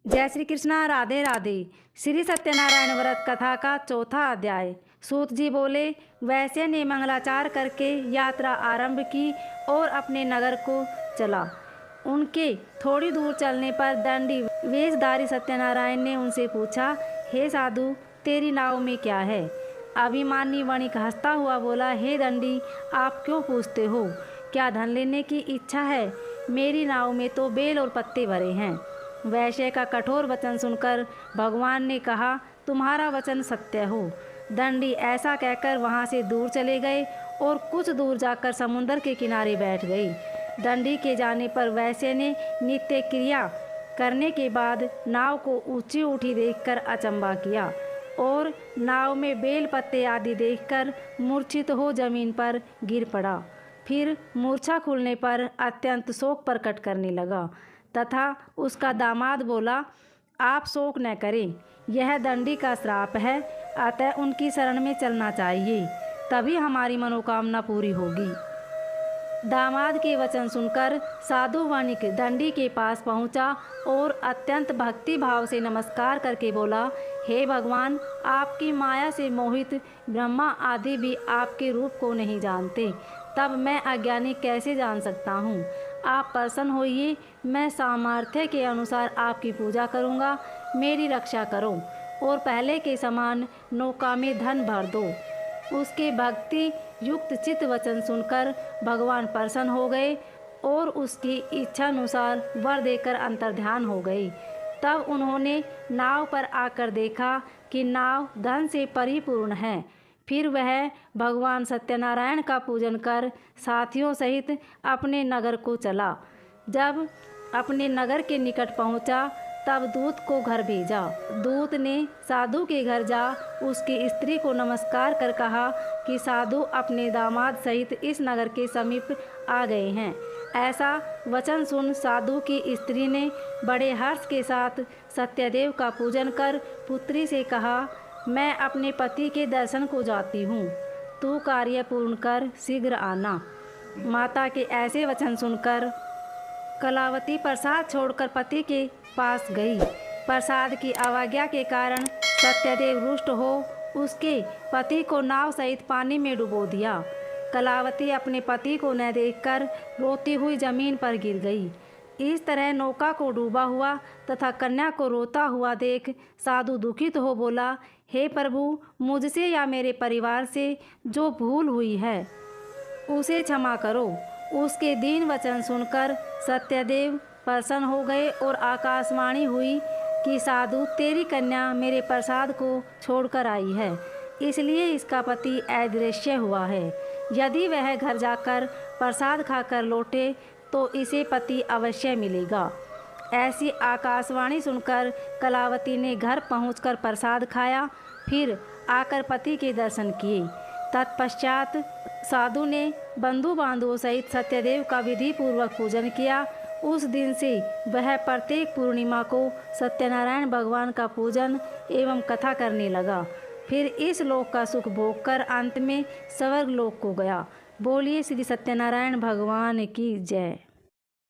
जय श्री कृष्णा। राधे राधे। श्री सत्यनारायण व्रत कथा का चौथा अध्याय। सूत जी बोले, वैश्य ने मंगलाचार करके यात्रा आरंभ की और अपने नगर को चला। उनके थोड़ी दूर चलने पर दंडी वेशधारी सत्यनारायण ने उनसे पूछा, हे साधु, तेरी नाव में क्या है? अभिमानी वणिक हंसता हुआ बोला, हे दंडी, आप क्यों पूछते हो? क्या धन लेने की इच्छा है? मेरी नाव में तो बेल और पत्ते भरे हैं। वैश्य का कठोर वचन सुनकर भगवान ने कहा, तुम्हारा वचन सत्य हो। दंडी ऐसा कहकर वहां से दूर चले गए और कुछ दूर जाकर समुद्र के किनारे बैठ गई। दंडी के जाने पर वैश्य ने नित्य क्रिया करने के बाद नाव को ऊंची उठी देखकर अचंभा किया और नाव में बेल पत्ते आदि देखकर मूर्छित हो जमीन पर गिर पड़ा। फिर मूर्छा खुलने पर अत्यंत शोक प्रकट करने लगा तथा उसका दामाद बोला, आप शोक न करें, यह दंडी का श्राप है, अतः उनकी शरण में चलना चाहिए, तभी हमारी मनोकामना पूरी होगी। दामाद के वचन सुनकर साधु वणिक दंडी के पास पहुंचा और अत्यंत भक्ति भाव से नमस्कार करके बोला, हे भगवान, आपकी माया से मोहित ब्रह्मा आदि भी आपके रूप को नहीं जानते, तब मैं अज्ञानी कैसे जान सकता हूँ? आप प्रसन्न होइए, मैं सामर्थ्य के अनुसार आपकी पूजा करूँगा, मेरी रक्षा करो और पहले के समान नौका में धन भर दो। उसके भक्ति युक्त चित्त वचन सुनकर भगवान प्रसन्न हो गए और उसकी इच्छानुसार वर देकर अंतर्ध्यान हो गए। तब उन्होंने नाव पर आकर देखा कि नाव धन से परिपूर्ण है। फिर वह भगवान सत्यनारायण का पूजन कर साथियों सहित अपने नगर को चला। जब अपने नगर के निकट पहुंचा, तब दूत को घर भेजा। दूत ने साधु के घर जा उसकी स्त्री को नमस्कार कर कहा कि साधु अपने दामाद सहित इस नगर के समीप आ गए हैं। ऐसा वचन सुन साधु की स्त्री ने बड़े हर्ष के साथ सत्यदेव का पूजन कर पुत्री से कहा, मैं अपने पति के दर्शन को जाती हूँ, तू कार्य पूर्ण कर शीघ्र आना। माता के ऐसे वचन सुनकर कलावती प्रसाद छोड़कर पति के पास गई। प्रसाद की अवज्ञा के कारण सत्यदेव रुष्ट हो उसके पति को नाव सहित पानी में डुबो दिया। कलावती अपने पति को न देखकर रोती हुई जमीन पर गिर गई। इस तरह नौका को डूबा हुआ तथा कन्या को रोता हुआ देख साधु दुखित हो बोला, हे प्रभु, मुझसे या मेरे परिवार से जो भूल हुई है उसे क्षमा करो। उसके दीन वचन सुनकर सत्यदेव प्रसन्न हो गए और आकाशवाणी हुई कि साधु, तेरी कन्या मेरे प्रसाद को छोड़कर आई है, इसलिए इसका पति अदृश्य हुआ है। यदि वह घर जाकर प्रसाद खाकर लौटे तो इसे पति अवश्य मिलेगा। ऐसी आकाशवाणी सुनकर कलावती ने घर पहुंचकर प्रसाद खाया, फिर आकर पति के दर्शन किए। तत्पश्चात साधु ने बंधु बांधवों सहित सत्यदेव का विधि पूर्वक पूजन किया। उस दिन से वह प्रत्येक पूर्णिमा को सत्यनारायण भगवान का पूजन एवं कथा करने लगा। फिर इस लोक का सुख भोग कर अंत में स्वर्ग लोक को गया। बोलिए श्री सत्यनारायण भगवान की जय।